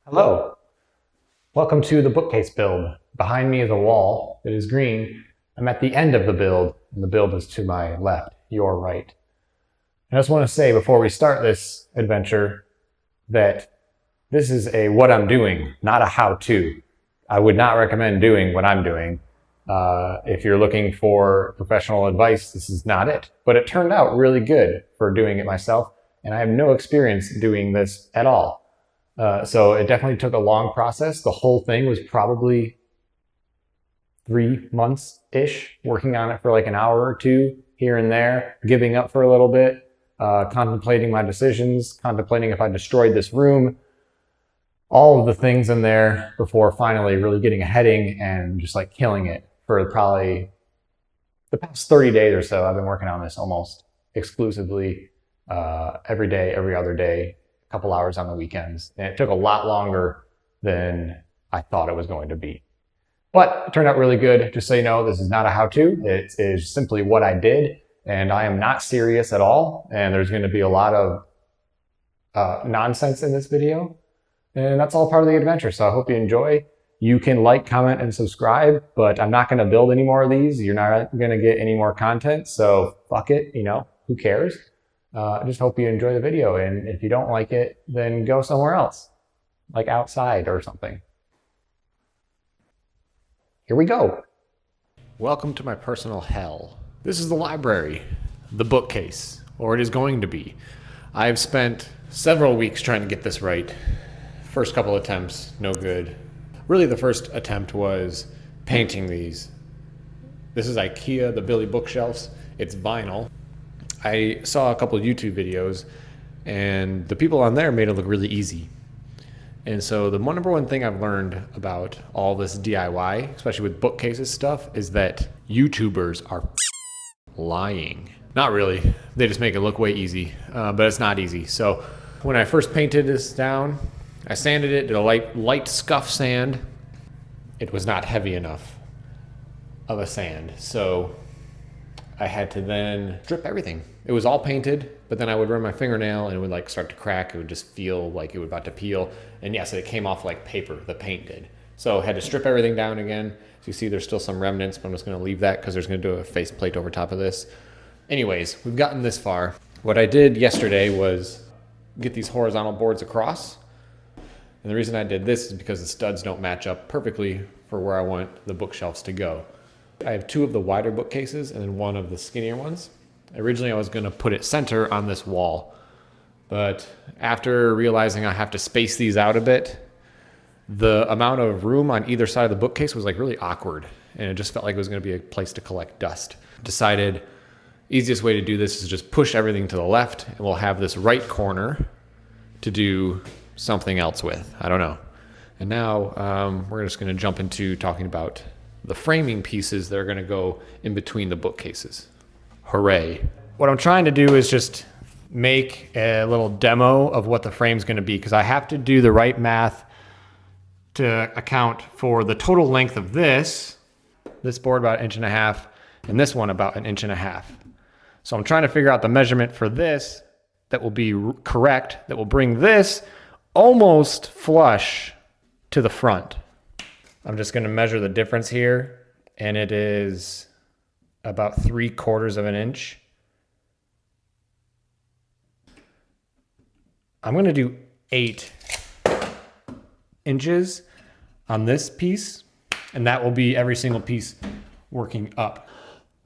Hello, welcome to the bookcase build. Behind me is a wall that is green. I'm at the end of the build, and the build is to my left, your right. I just want to say before we start this adventure that this is a what I'm doing, not a how-to. I would not recommend doing what I'm doing. If you're looking for professional advice, this is not it. But it turned out really good for doing it myself, and I have no experience doing this at all. So it definitely took a long process. The whole thing was probably 3 months-ish, working on it for like an hour or two here and there, giving up for a little bit, contemplating my decisions, contemplating if I destroyed this room, all of the things in there before finally really getting a heading and just like killing it for probably the past 30 days or so. I've been working on this almost exclusively every day, every other day, a couple hours on the weekends. And it took a lot longer than I thought it was going to be. But it turned out really good. Just so you know, this is not a how-to. It is simply what I did. And I am not serious at all. And there's going to be a lot of nonsense in this video. And that's all part of the adventure. So I hope you enjoy. You can like, comment, and subscribe. But I'm not going to build any more of these. You're not going to get any more content. So fuck it. You know, who cares? I just hope you enjoy the video, and if you don't like it, then go somewhere else, like outside or something. Here we go. Welcome to my personal hell. This is the library, the bookcase, or it is going to be. I've spent several weeks trying to get this right. First couple attempts, no good. Really, the first attempt was painting these. This is Ikea, the Billy bookshelves. It's vinyl. I saw a couple of YouTube videos, and the people on there made it look really easy. And so the number one thing I've learned about all this DIY, especially with bookcases stuff, is that YouTubers are lying. Not really. They just make it look way easy, but it's not easy. So when I first painted this down, I sanded it, did a light scuff sand. It was not heavy enough of a sand. So I had to then strip everything. It was all painted, but then I would run my fingernail and it would like start to crack. It would just feel like it was about to peel. And yes, it came off like paper, the paint did. So I had to strip everything down again. So you see there's still some remnants, but I'm just gonna leave that because there's gonna do a faceplate over top of this. Anyways, we've gotten this far. What I did yesterday was get these horizontal boards across. And the reason I did this is because the studs don't match up perfectly for where I want the bookshelves to go. I have two of the wider bookcases and then one of the skinnier ones. Originally, I was going to put it center on this wall, but after realizing I have to space these out a bit, the amount of room on either side of the bookcase was like really awkward, and it just felt like it was going to be a place to collect dust. Decided easiest way to do this is just push everything to the left, and we'll have this right corner to do something else with. I don't know. And now we're just going to jump into talking about the framing pieces that are going to go in between the bookcases. Hooray. What I'm trying to do is just make a little demo of what the frame's going to be, because I have to do the right math to account for the total length of this board about 1.5 inches, and this one about 1.5 inches. So I'm trying to figure out the measurement for this that will be correct, that will bring this almost flush to the front. I'm just going to measure the difference here, and it is about 3/4 of an inch. I'm going to do 8 inches on this piece, and that will be every single piece working up.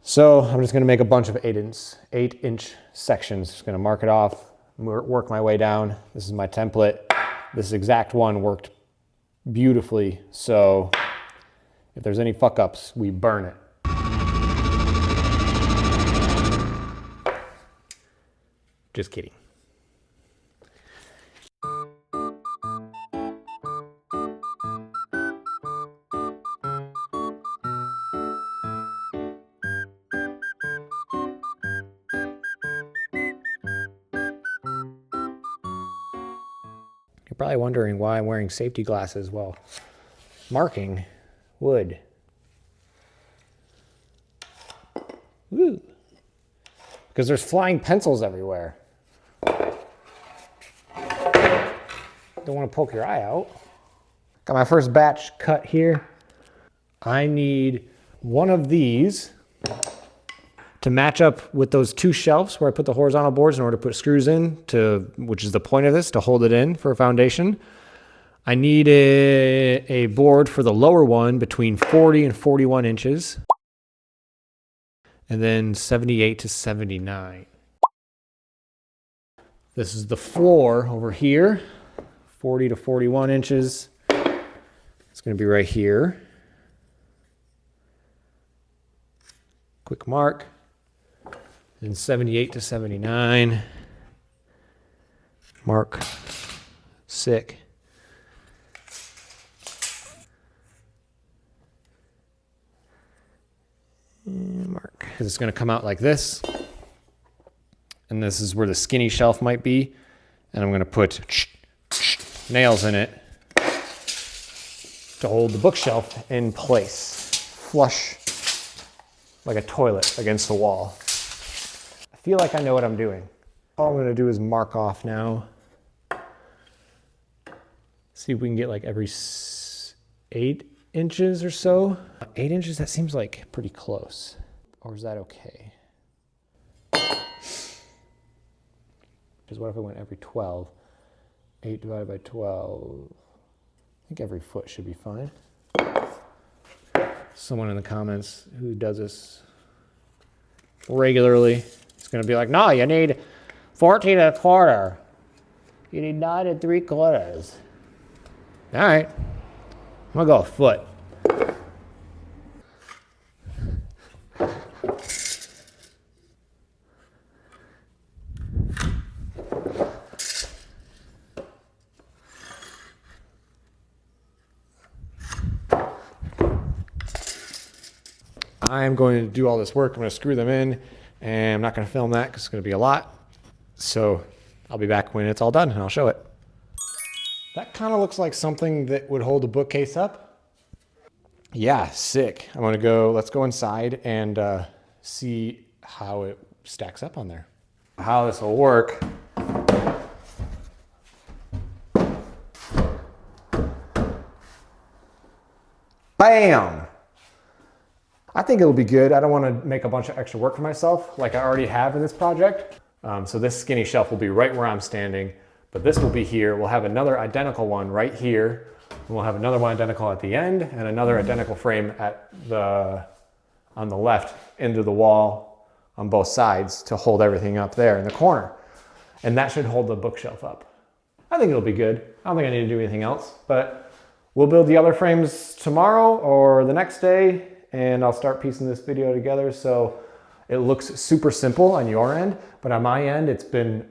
So I'm just going to make a bunch of 8-inch sections. Just going to mark it off, work my way down. This is my template. This exact one worked beautifully, so if there's any fuck ups, we burn it. Just kidding. You're probably wondering why I'm wearing safety glasses while marking wood. Woo. Because there's flying pencils everywhere. Don't want to poke your eye out. Got my first batch cut here. I need one of these to match up with those two shelves where I put the horizontal boards in order to put screws in, which is the point of this, to hold it in for a foundation. I need a board for the lower one between 40 and 41 inches. And then 78 to 79. This is the floor over here, 40 to 41 inches. It's going to be right here. Quick mark. And 78 to 79. Mark. Sick. And mark. It's going to come out like this. And this is where the skinny shelf might be. And I'm going to put nails in it to hold the bookshelf in place. Flush like a toilet against the wall. I feel like I know what I'm doing. All I'm going to do is mark off now. See if we can get like every 8 inches or so. 8 inches, that seems like pretty close. Or is that okay? Because what if I went every 12? 8 divided by 12. I think every foot should be fine. Someone in the comments who does this regularly is going to be like, no, you need 14 1/4. You need 9 3/4. All right. I'm going to go a foot. I'm going to do all this work. I'm going to screw them in, and I'm not going to film that because it's going to be a lot. So I'll be back when it's all done, and I'll show it. That kind of looks like something that would hold a bookcase up. Yeah, sick. I'm going to go, let's go inside and see how it stacks up on there. How this will work. Bam! I think it'll be good. I don't want to make a bunch of extra work for myself like I already have in this project. So this skinny shelf will be right where I'm standing, but this will be here. We'll have another identical one right here. And we'll have another one identical at the end and another identical frame on the left into the wall on both sides to hold everything up there in the corner. And that should hold the bookshelf up. I think it'll be good. I don't think I need to do anything else, but we'll build the other frames tomorrow or the next day, and I'll start piecing this video together so it looks super simple on your end, but on my end, it's been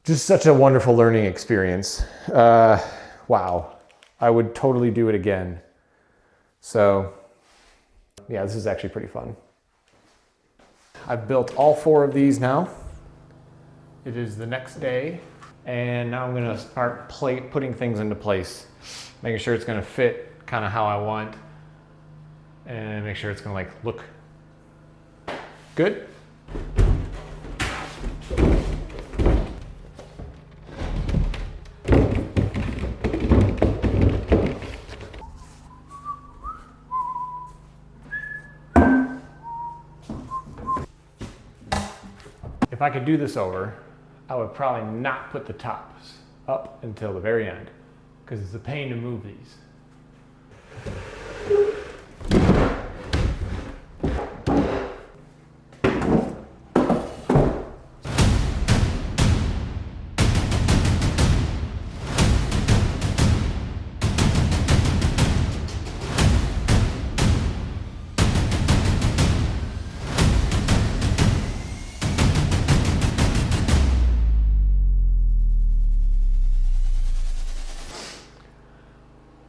just such a wonderful learning experience. Wow, I would totally do it again. So yeah, this is actually pretty fun. I've built all 4 of these now. It is the next day, and now I'm gonna start putting things into place, making sure it's gonna fit kind of how I want, and make sure it's gonna like look good. If I could do this over, I would probably not put the tops up until the very end because it's a pain to move these.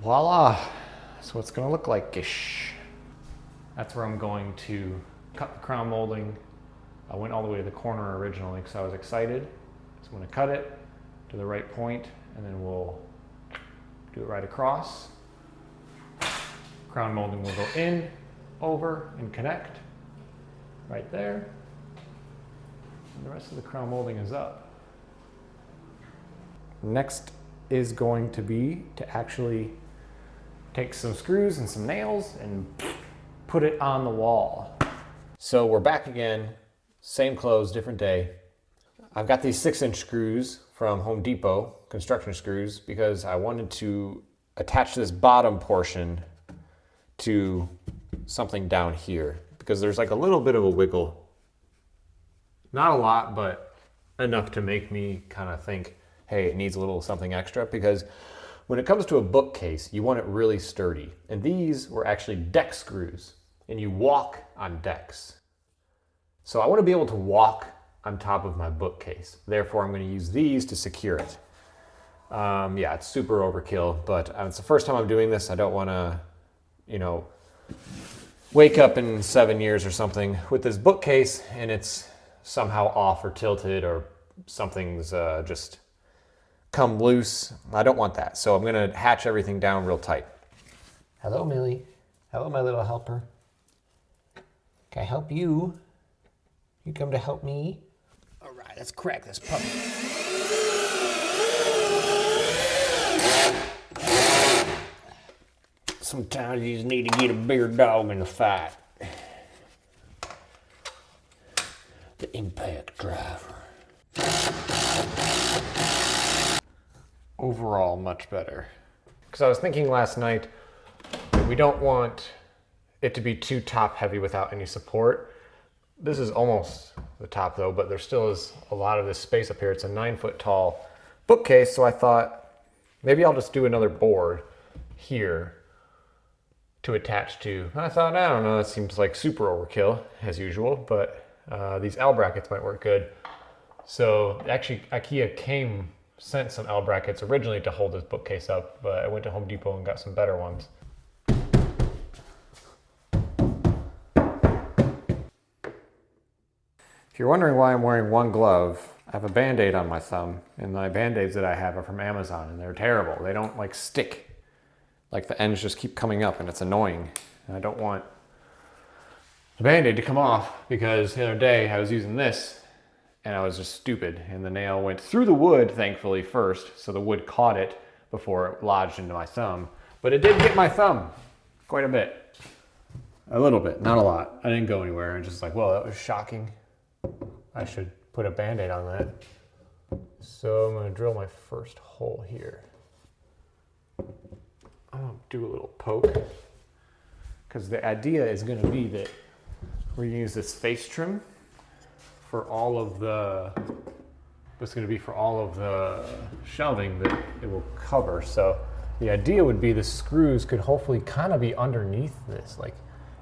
Voila, that's what it's gonna look like-ish. That's where I'm going to cut the crown molding. I went all the way to the corner originally because I was excited. So I'm gonna cut it to the right point and then we'll do it right across. Crown molding will go in, over, and connect right there. And the rest of the crown molding is up. Next is going to be to actually take some screws and some nails and put it on the wall. So we're back again, same clothes, different day. I've got these 6-inch screws from Home Depot, construction screws, because I wanted to attach this bottom portion to something down here, because there's like a little bit of a wiggle. Not a lot, but enough to make me kind of think, hey, it needs a little something extra, because when it comes to a bookcase, you want it really sturdy. And these were actually deck screws, and you walk on decks. So I want to be able to walk on top of my bookcase. Therefore, I'm going to use these to secure it. Yeah, it's super overkill, but it's the first time I'm doing this. I don't want to, wake up in 7 years or something with this bookcase and it's somehow off or tilted or something's just come loose. I don't want that. So I'm going to hatch everything down real tight. Hello, Millie. Hello, my little helper. Can I help you? You come to help me? All right, let's crack this puppy. Sometimes you just need to get a bigger dog in the fight. The impact driver. Overall, much better. Because I was thinking last night that we don't want it to be too top heavy without any support. This is almost the top though, but there still is a lot of this space up here. It's a 9-foot tall bookcase, so I thought maybe I'll just do another board here to attach to. I thought, I don't know, that seems like super overkill as usual, but these L brackets might work good. So actually Ikea sent some L brackets originally to hold this bookcase up, but I went to Home Depot and got some better ones. If you're wondering why I'm wearing one glove, I have a Band-Aid on my thumb, and my Band-Aids that I have are from Amazon, and they're terrible. They don't like stick. Like the ends just keep coming up and it's annoying. And I don't want the Band-Aid to come off because the other day I was using this and I was just stupid and the nail went through the wood, thankfully, first. So the wood caught it before it lodged into my thumb. But it did get my thumb quite a bit. A little bit, not a lot. I didn't go anywhere. I'm just like, well, that was shocking. I should put a Band-Aid on that. So I'm gonna drill my first hole here. I'm gonna do a little poke because the idea is going to be that we're going to use this face trim for all of the, it's going to be for all of the shelving that it will cover. So the idea would be the screws could hopefully kind of be underneath this, like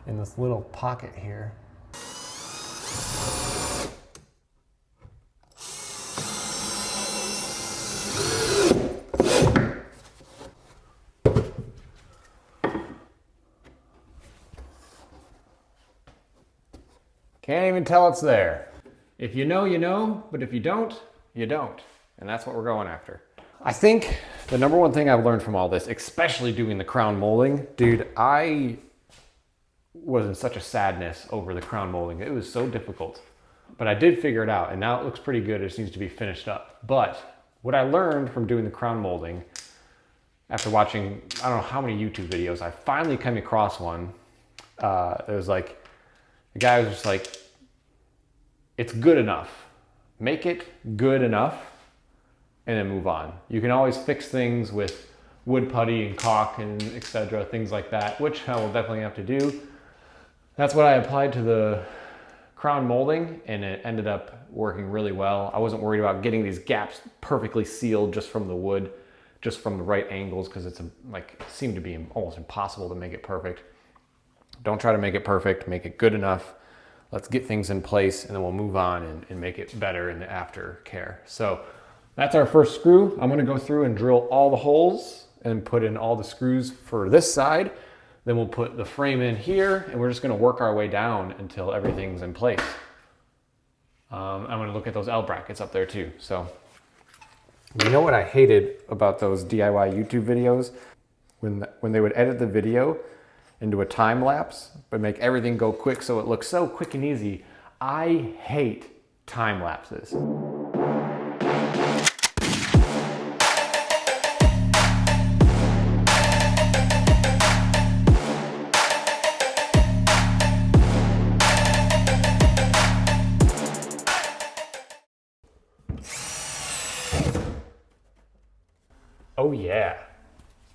in this little pocket here. Can't even tell it's there. If you know, you know, but if you don't, you don't. And that's what we're going after. I think the number one thing I've learned from all this, especially doing the crown molding, dude, I was in such a sadness over the crown molding. It was so difficult, but I did figure it out and now it looks pretty good. It just needs to be finished up. But what I learned from doing the crown molding, after watching, I don't know how many YouTube videos, I finally came across one. It was like, the guy was just like, it's good enough. Make it good enough and then move on. You can always fix things with wood putty and caulk and etc., things like that, which I will definitely have to do. That's what I applied to the crown molding and it ended up working really well. I wasn't worried about getting these gaps perfectly sealed just from the wood, just from the right angles, because it's like seemed to be almost impossible to make it perfect. Don't try to make it perfect, make it good enough. Let's get things in place and then we'll move on and make it better in the aftercare. So that's our first screw. I'm gonna go through and drill all the holes and put in all the screws for this side. Then we'll put the frame in here and we're just gonna work our way down until everything's in place. I'm gonna look at those L brackets up there too. So, you know what I hated about those DIY YouTube videos? When they would edit the video into a time lapse, but make everything go quick so it looks so quick and easy. I hate time lapses. Oh yeah,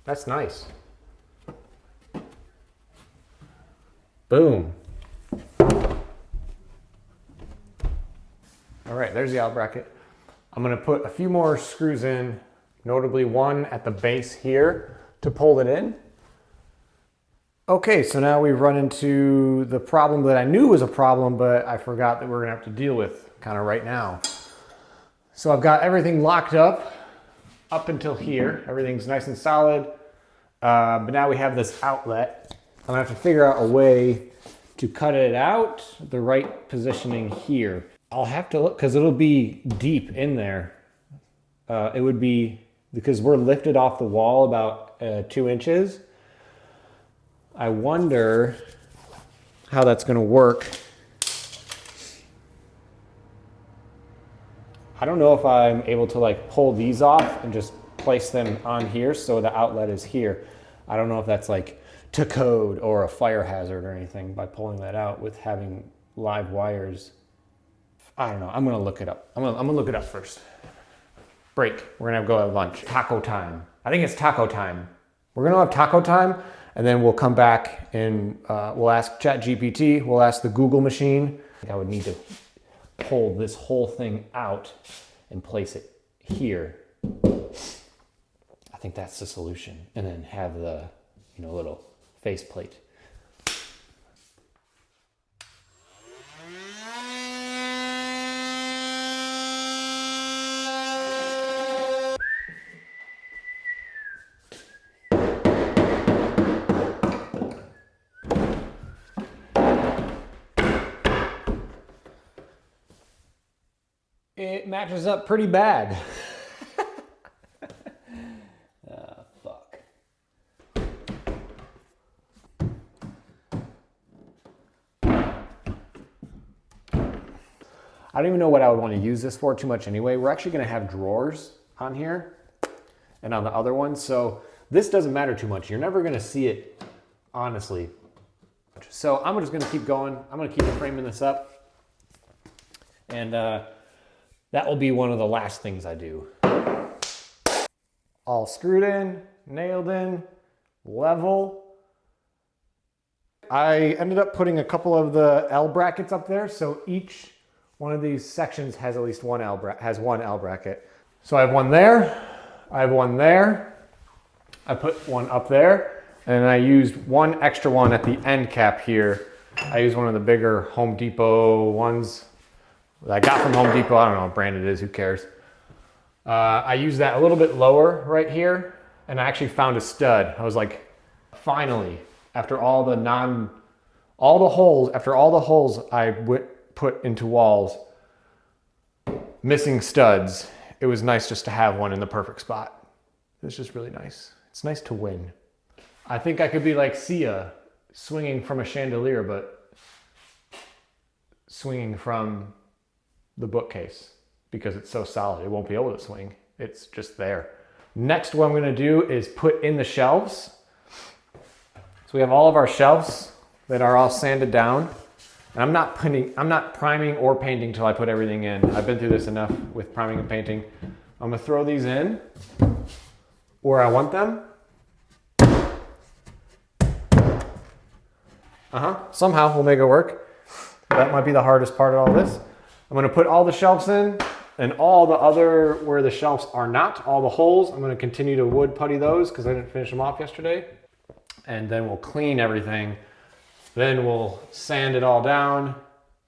that's nice. Boom. All right, there's the out bracket. I'm gonna put a few more screws in, notably one at the base here to pull it in. Okay, so now we've run into the problem that I knew was a problem, but I forgot that we're gonna have to deal with kind of right now. So I've got everything locked up until here. Everything's nice and solid, but now we have this outlet. I'm gonna have to figure out a way to cut it out, the right positioning here. I'll have to look, because it'll be deep in there. It would be, because we're lifted off the wall about 2 inches. I wonder how that's gonna work. I don't know if I'm able to like pull these off and just place them on here so the outlet is here. I don't know if that's like to code or a fire hazard or anything by pulling that out with having live wires. I don't know, I'm gonna look it up. I'm gonna look it up first. Break, we're gonna go have lunch. Taco time. I think it's taco time. We're gonna have taco time, and then we'll come back and we'll ask ChatGPT, we'll ask the Google machine. I would need to pull this whole thing out and place it here. I think that's the solution. And then have the, little faceplate. It matches up pretty bad. Fuck. I don't even know what I would want to use this for too much anyway. We're actually going to have drawers on here and on the other one, so this doesn't matter too much. You're never going to see it, honestly. So I'm just going to keep going. I'm going to keep framing this up, and that will be one of the last things I do. All screwed in, nailed in, level. I ended up putting a couple of the L brackets up there, so each one of these sections has at least one L bracket. So I have one there, I have one there, I put one up there, and I used one extra one at the end cap here. I used one of the bigger Home Depot ones that I got from Home Depot. I don't know what brand it is, who cares. I used that a little bit lower right here, and I actually found a stud. I was like, finally, after all the holes I put into walls, missing studs, it was nice just to have one in the perfect spot. It's just really nice. It's nice to win. I think I could be like Sia, swinging from a chandelier, but swinging from the bookcase, because it's so solid. It won't be able to swing. It's just there. Next, what I'm gonna do is put in the shelves. So we have all of our shelves that are all sanded down. And I'm not priming or painting till I put everything in. I've been through this enough with priming and painting. I'm gonna throw these in where I want them. Somehow we'll make it work. That might be the hardest part of all this. I'm gonna put all the shelves in, and all the other, where the shelves are not, all the holes, I'm gonna continue to wood putty those because I didn't finish them off yesterday. And then we'll clean everything. Then we'll sand it all down,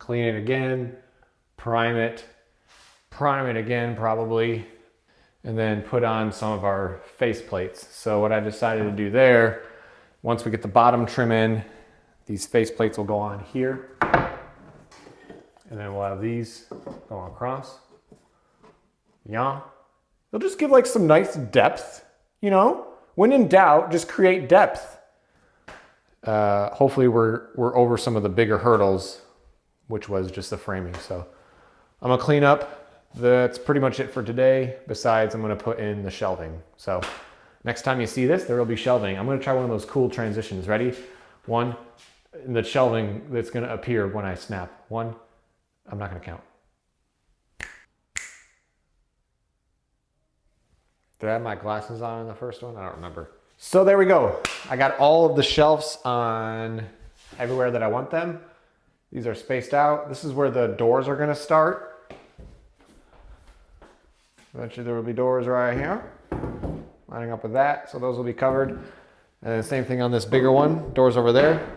clean it again, prime it again probably, and then put on some of our face plates. So what I decided to do there, once we get the bottom trim in, these face plates will go on here. And then we'll have these going across. Yeah. They'll just give like some nice depth, When in doubt, just create depth. Hopefully we're over some of the bigger hurdles, which was just the framing. So I'm gonna clean up. That's pretty much it for today. Besides, I'm gonna put in the shelving. So next time you see this, there will be shelving. I'm gonna try one of those cool transitions. Ready? One, and the shelving that's gonna appear when I snap. One, I'm not gonna count. Did I have my glasses on in the first one? I don't remember. So there we go. I got all of the shelves on everywhere that I want them. These are spaced out. This is where the doors are gonna start. Eventually there will be doors right here, lining up with that. So those will be covered. And then same thing on this bigger one, doors over there.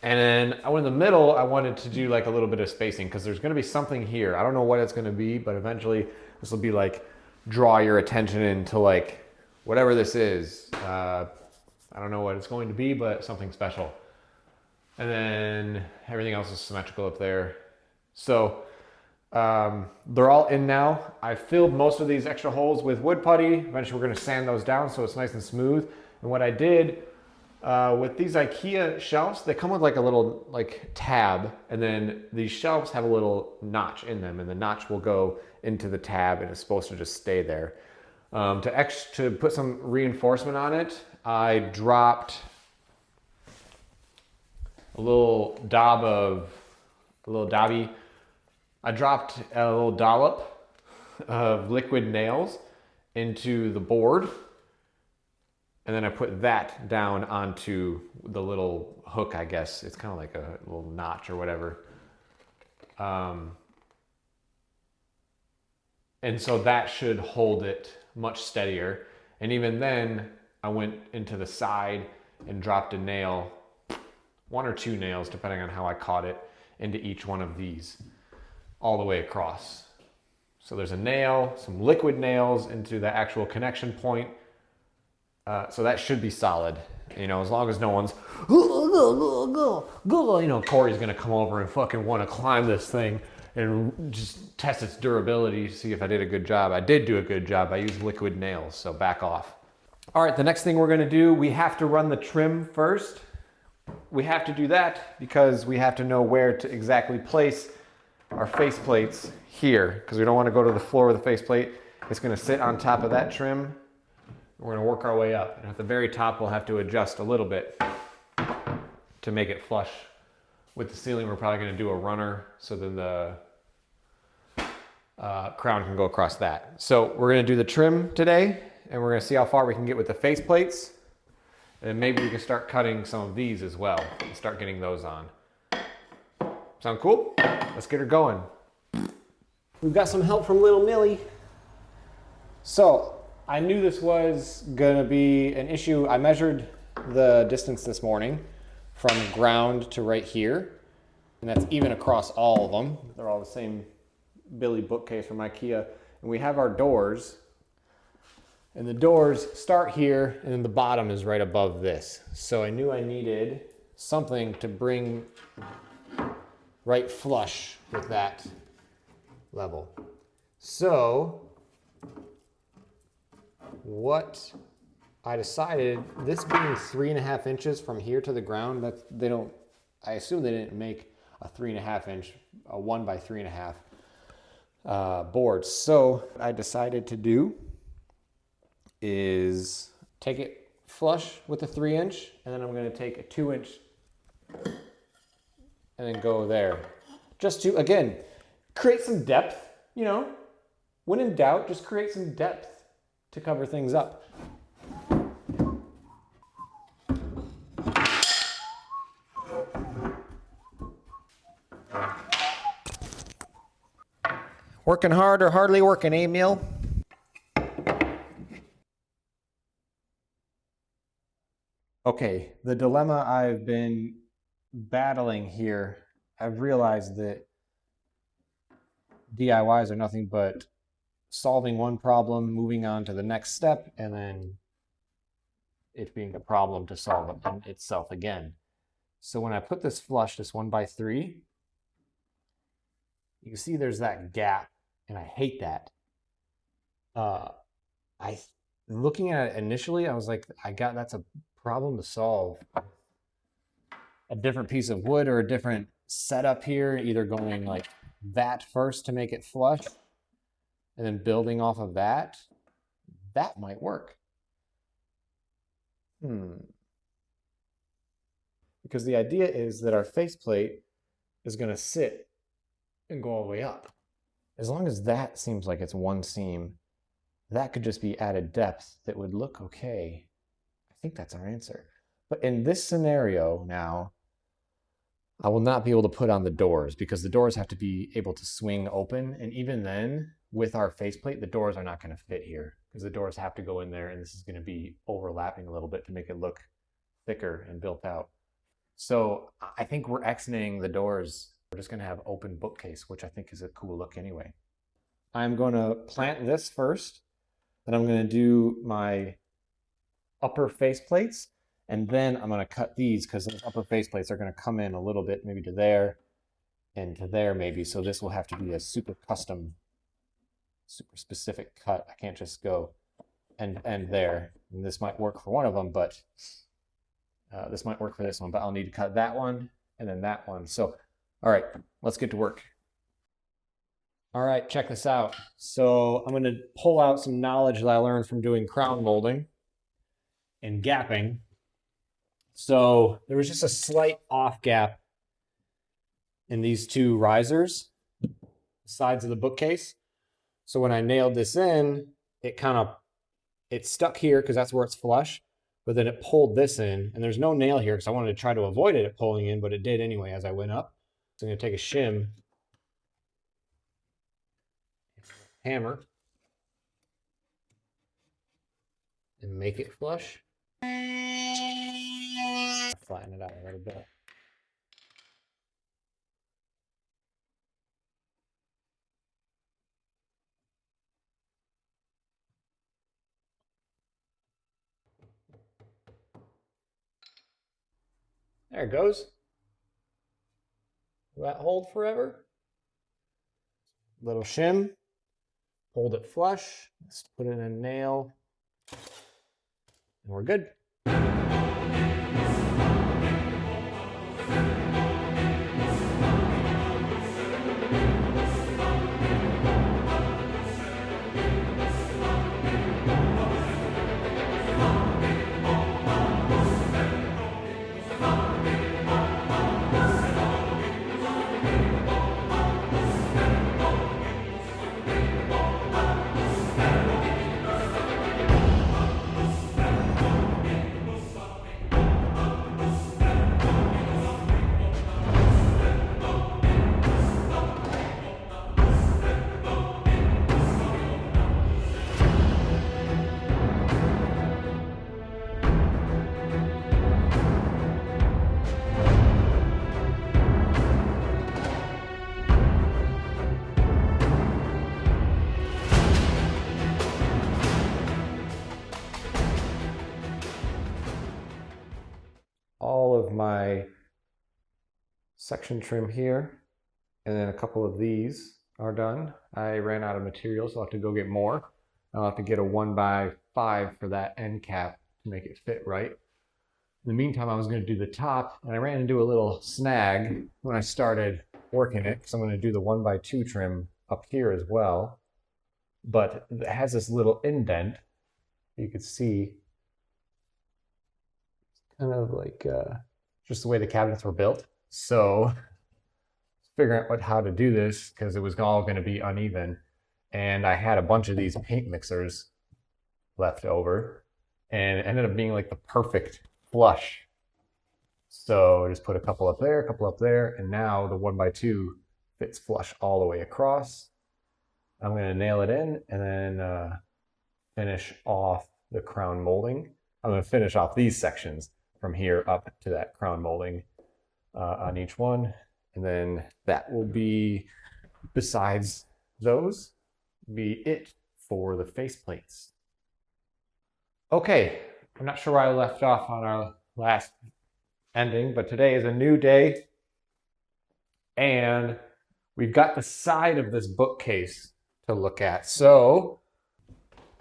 And then in the middle, I wanted to do like a little bit of spacing because there's gonna be something here. I don't know what it's gonna be, but eventually this will be like, draw your attention into like, whatever this is. I don't know what it's going to be, but something special. And then everything else is symmetrical up there. So they're all in now. I filled most of these extra holes with wood putty. Eventually we're gonna sand those down so it's nice and smooth. And what I did with these Ikea shelves, they come with like a little like tab, and then these shelves have a little notch in them, and the notch will go into the tab and it's supposed to just stay there. To put some reinforcement on it, I dropped I dropped a little dollop of liquid nails into the board, and then I put that down onto the little hook, I guess. It's kind of like a little notch or whatever. And so that should hold it much steadier. And even then, I went into the side and dropped a nail, one or two nails, depending on how I caught it, into each one of these, all the way across. So there's a nail, some liquid nails into the actual connection point. So that should be solid, you know, as long as no one's, you know, Corey's gonna come over and fucking wanna climb this thing and just test its durability, see if I did a good job. I did do a good job. I used liquid nails, so back off. All right, the next thing we're gonna do, we have to run the trim first. We have to do that because we have to know where to exactly place our face plates here, because we don't wanna go to the floor with the face plate. It's gonna sit on top of that trim. We're gonna work our way up. And at the very top, we'll have to adjust a little bit to make it flush with the ceiling. We're probably gonna do a runner so then the crown can go across that. So we're gonna do the trim today, and we're gonna see how far we can get with the face plates. And maybe we can start cutting some of these as well and start getting those on. Sound cool? Let's get her going. We've got some help from little Millie. So I knew this was gonna be an issue. I measured the distance this morning from ground to right here, and that's even across all of them. They're all the same Billy bookcase from Ikea. And we have our doors, and the doors start here, and then the bottom is right above this. So I knew I needed something to bring right flush with that level. So what I decided, this being 3.5 inches from here to the ground, I assume they didn't make a 3.5 inch, a 1 by 3.5 board. So what I decided to do is take it flush with a 3 inch, and then I'm gonna take a 2 inch and then go there. Just to, again, create some depth, you know? When in doubt, just create some depth to cover things up. Working hard or hardly working, eh, Emil? Okay, the dilemma I've been battling here, I've realized that DIYs are nothing but solving one problem, moving on to the next step, and then it being a problem to solve itself again. So when I put this flush, this 1 by 3, you can see there's that gap, and I hate that. Looking at it initially, I was like, that's a problem to solve. A different piece of wood or a different setup here, either going like that first to make it flush, and then building off of that might work. Because the idea is that our faceplate is going to sit and go all the way up. As long as that seems like it's one seam, that could just be added depth that would look okay. I think that's our answer. But in this scenario now, I will not be able to put on the doors because the doors have to be able to swing open. And even then, with our faceplate, the doors are not going to fit here because the doors have to go in there, and this is going to be overlapping a little bit to make it look thicker and built out. So I think we're X-naying the doors. We're just going to have open bookcase, which I think is a cool look anyway. I'm going to plant this first, then I'm going to do my upper faceplates, and then I'm going to cut these because those upper faceplates are going to come in a little bit, maybe to there and to there maybe. So this will have to be a super custom, super specific cut. I can't just go and there. And this might work for one of them, but this might work for this one, but I'll need to cut that one and then that one. So, all right, let's get to work. All right, check this out. So I'm going to pull out some knowledge that I learned from doing crown molding and gapping. So there was just a slight off gap in these two risers, sides of the bookcase. So when I nailed this in, it stuck here because that's where it's flush, but then it pulled this in, and there's no nail here because I wanted to try to avoid it pulling in, but it did anyway as I went up. So I'm going to take a shim, hammer, and make it flush. Flatten it out a little bit. There it goes. Will that hold forever? Little shim, hold it flush. Let's put in a nail, and we're good. All of my section trim here, and then a couple of these are done. I ran out of material, so I'll have to go get more. I'll have to get a 1x5 for that end cap to make it fit right. In the meantime, I was going to do the top, and I ran into a little snag when I started working it, because I'm going to do the 1x2 trim up here as well. But it has this little indent. You can see kind of like just the way the cabinets were built. So figuring out how to do this because it was all going to be uneven. And I had a bunch of these paint mixers left over, and it ended up being like the perfect flush. So I just put a couple up there, and now the 1x2 fits flush all the way across. I'm going to nail it in and then finish off the crown molding. I'm going to finish off these sections from here up to that crown molding on each one. And then that will be, besides those, be it for the faceplates. Okay, I'm not sure where I left off on our last ending, but today is a new day. And we've got the side of this bookcase to look at. So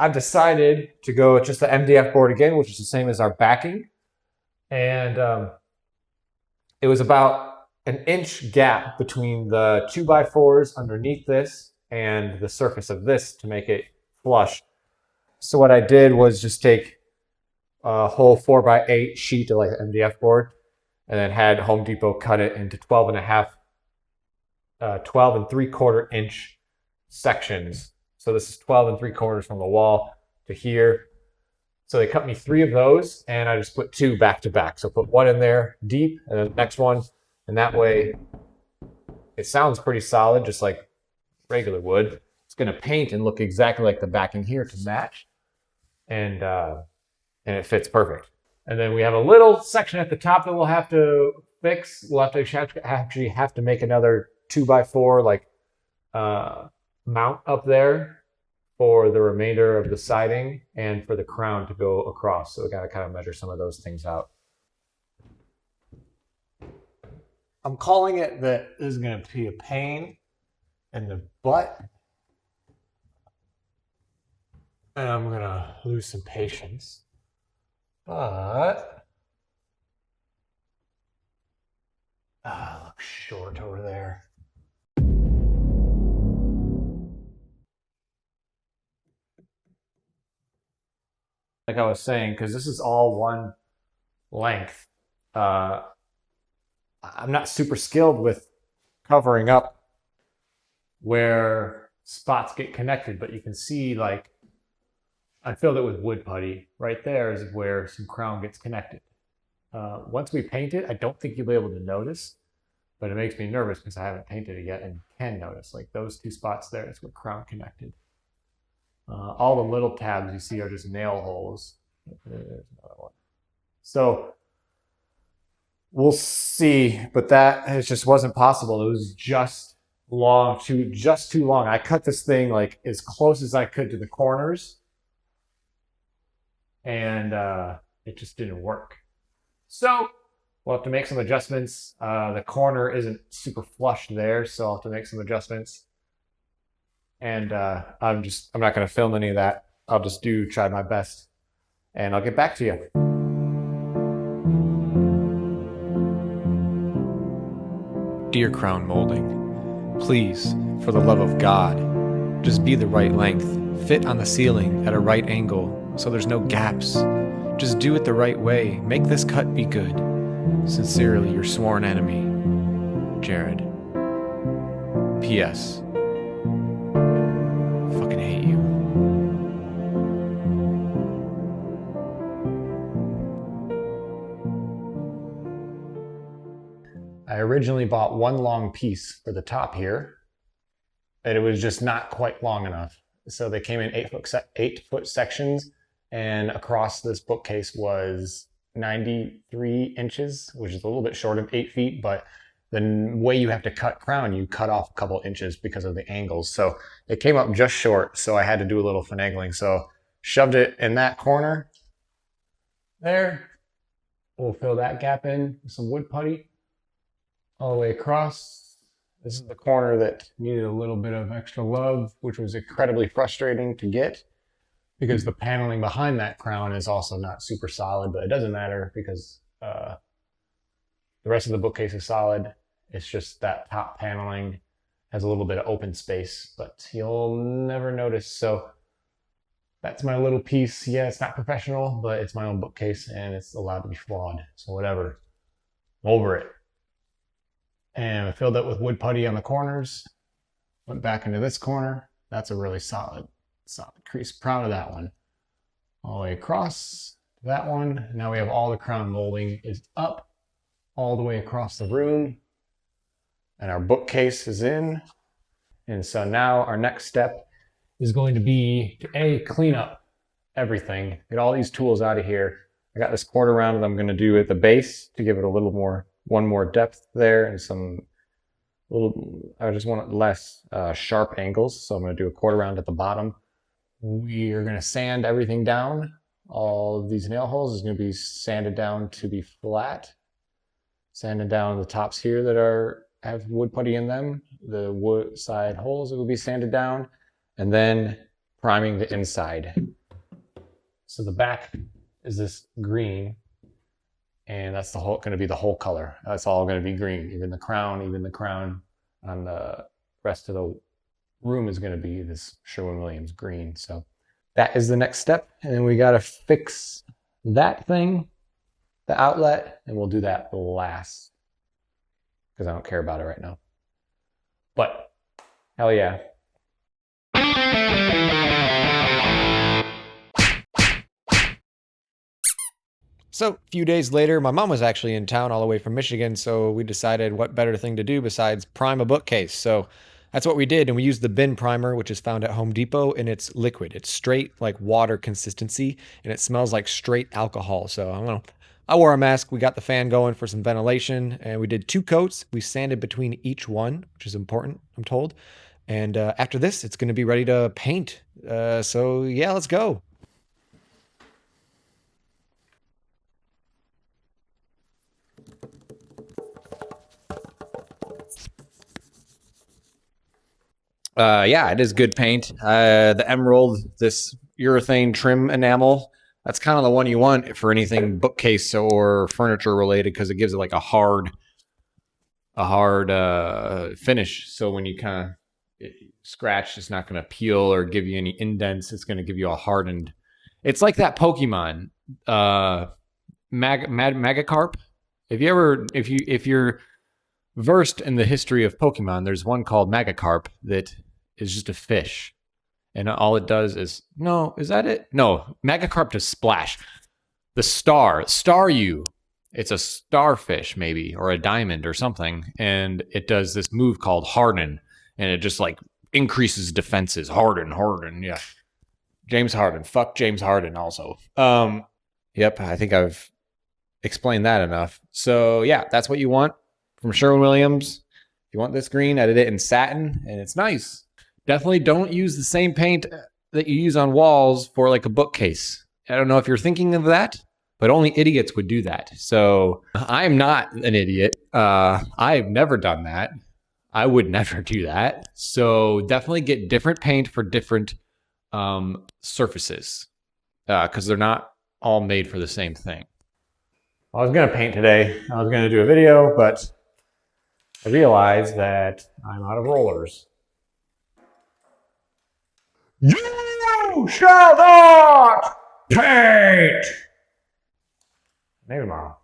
I've decided to go with just the MDF board again, which is the same as our backing. And it was about an inch gap between the 2x4s underneath this and the surface of this to make it flush. So what I did was just take a whole 4x8 sheet of like an MDF board, and then had Home Depot cut it into 12 and 3/4 inch sections So this is 12 3/4 from the wall to here. So they cut me 3 of those, and I just put 2 back to back. So put 1 in there deep, and then the next one, and that way it sounds pretty solid, just like regular wood. It's going to paint and look exactly like the backing here to match, and it fits perfect. And then we have a little section at the top that we'll have to fix. We'll have to actually have to make another 2x4 like mount up there for the remainder of the siding and for the crown to go across. So we got to kind of measure some of those things out. I'm calling it that this is going to be a pain in the butt. And I'm going to lose some patience. But it looks short over there. Like I was saying, because this is all one length, I'm not super skilled with covering up where spots get connected, but you can see like I filled it with wood putty. Right there is where some crown gets connected. Once we paint it, I don't think you'll be able to notice, but it makes me nervous because I haven't painted it yet and can notice. Like those 2 spots there is where crown connected. All the little tabs you see are just nail holes. There's another one. So we'll see, but it just wasn't possible. It was just too long. I cut this thing like as close as I could to the corners, and it just didn't work. So we'll have to make some adjustments. The corner isn't super flush there, so I'll have to make some adjustments. And I'm not going to film any of that. I'll just try my best, and I'll get back to you. Dear crown molding, please, for the love of God, just be the right length, fit on the ceiling at a right angle so there's no gaps. Just do it the right way. Make this cut be good. Sincerely, your sworn enemy, Jared. P.S. Fucking hate you. I originally bought 1 long piece for the top here, and it was just not quite long enough. So they came in 8-foot sections, and across this bookcase was 93 inches, which is a little bit short of 8 feet, but the way you have to cut crown, you cut off a couple inches because of the angles. So it came up just short, so I had to do a little finagling. So shoved it in that corner there. We'll fill that gap in with some wood putty all the way across. This is the corner that needed a little bit of extra love, which was incredibly frustrating to get because the paneling behind that crown is also not super solid, but it doesn't matter because the rest of the bookcase is solid. It's just that top paneling has a little bit of open space, but you'll never notice. So that's my little piece. Yeah, it's not professional, but it's my own bookcase and it's allowed to be flawed. So whatever, I'm over it. And I filled it with wood putty on the corners. Went back into this corner. That's a really solid crease. Proud of that one. All the way across to that one. Now we have all the crown molding is up all the way across the room. And our bookcase is in. And so now our next step is going to be to clean up everything. Get all these tools out of here. I got this quarter round that I'm going to do at the base to give it a little more, one more depth there and I just want less sharp angles. So I'm going to do a quarter round at the bottom. We are going to sand everything down. All of these nail holes is going to be sanded down to be flat. Sanded down the tops here that have wood putty in them. The wood side holes will be sanded down, and then priming the inside. So the back is this green, and that's going to be the whole color. That's all going to be green. Even the crown on the rest of the room is going to be this Sherwin-Williams green. So that is the next step, and then we got to fix that thing, the outlet, and we'll do that last because I don't care about it right now. But hell yeah. So a few days later, my mom was actually in town all the way from Michigan, so we decided what better thing to do besides prime a bookcase. So that's what we did, and we used the bin primer, which is found at Home Depot, and it's liquid. It's straight like water consistency, and it smells like straight alcohol. So I don't know. I wore a mask. We got the fan going for some ventilation, and we did 2 coats. We sanded between each one, which is important, I'm told. And after this, it's going to be ready to paint. So yeah, let's go. Yeah, it is good paint. The emerald, this urethane trim enamel, that's kind of the one you want for anything bookcase or furniture related because it gives it like a hard finish. So when you kind of scratch, it's not going to peel or give you any indents. It's going to give you a hardened. It's like that Pokemon, Magikarp. If you're versed in the history of Pokemon, there's one called Magikarp that is just a fish. And all it does is, no, is that it? No, Magikarp does splash. The Staryu, it's a starfish maybe, or a diamond or something. And it does this move called Harden. And it just like increases defenses. Harden, yeah. James Harden. Fuck James Harden also. Yep, I think I've explained that enough. So yeah, that's what you want from Sherwin-Williams. If you want this green, I did it in satin, and it's nice. Definitely don't use the same paint that you use on walls for like a bookcase. I don't know if you're thinking of that, but only idiots would do that. So I'm not an idiot. I've never done that. I would never do that. So definitely get different paint for different surfaces because they're not all made for the same thing. I was going to paint today. I was going to do a video, but I realized that I'm out of rollers. You shall not paint! Maybe tomorrow.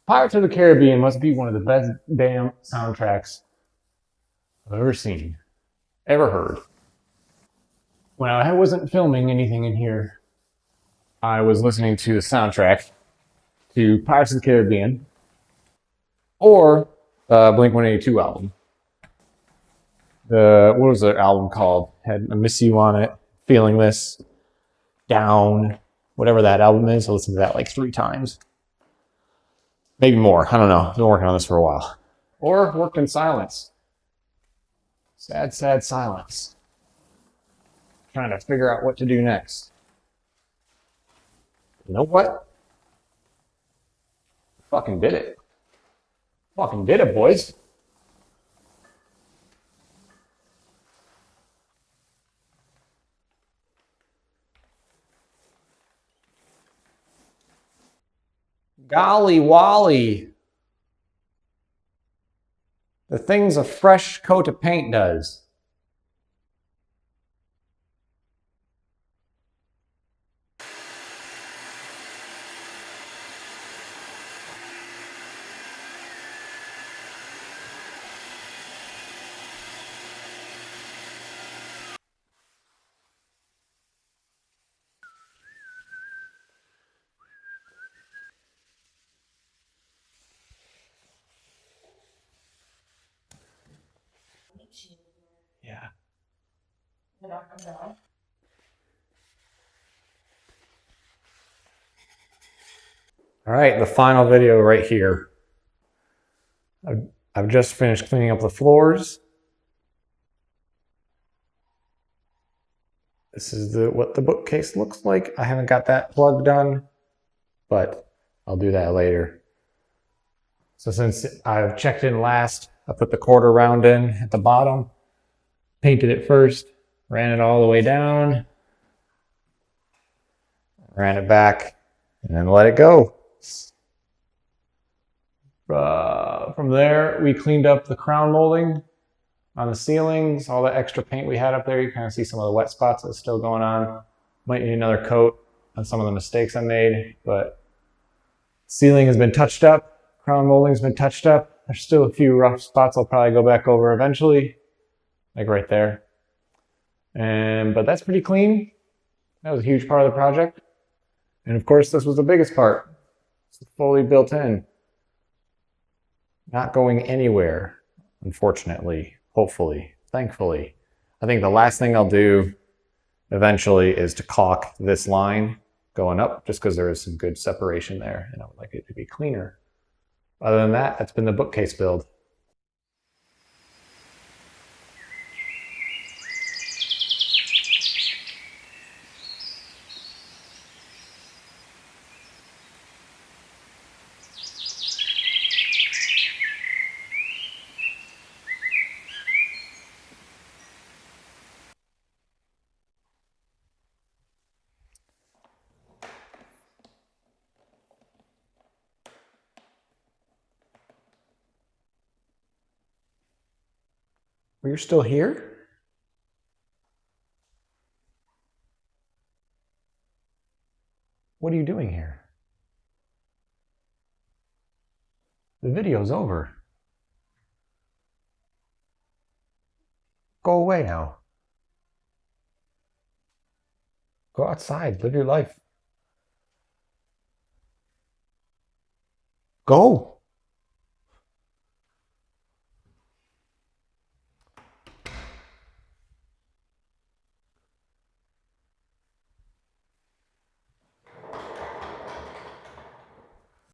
Pirates of the Caribbean must be one of the best damn soundtracks I've ever seen, ever heard. When I wasn't filming anything in here, I was listening to the soundtrack to Pirates of the Caribbean or Blink-182 album. What was the album called? Had I Miss You on it, Feeling This, Down, whatever that album is. I listened to that like 3 times. Maybe more. I don't know. I've been working on this for a while. Or worked in silence. Sad, sad silence. Trying to figure out what to do next. You know what? Fucking did it. Fucking did it, boys. Golly Wally. The things a fresh coat of paint does. Yeah. All right, the final video right here. I've just finished cleaning up the floors. This is what the bookcase looks like. I haven't got that plug done, but I'll do that later. So since I've checked in last, I put the quarter round in at the bottom, painted it first, ran it all the way down, ran it back, and then let it go. From there, we cleaned up the crown molding on the ceilings, all the extra paint we had up there. You kind of see some of the wet spots that's still going on. Might need another coat on some of the mistakes I made, but ceiling has been touched up, crown molding's been touched up. There's still a few rough spots I'll probably go back over eventually, like right there. But that's pretty clean. That was a huge part of the project. And of course, this was the biggest part. It's fully built in. Not going anywhere, unfortunately, hopefully, thankfully. I think the last thing I'll do eventually is to caulk this line going up, just because there is some good separation there, and I would like it to be cleaner. Other than that, that's been the bookcase build. Well, you're still here? What are you doing here? The video's over. Go away now. Go outside, live your life. Go.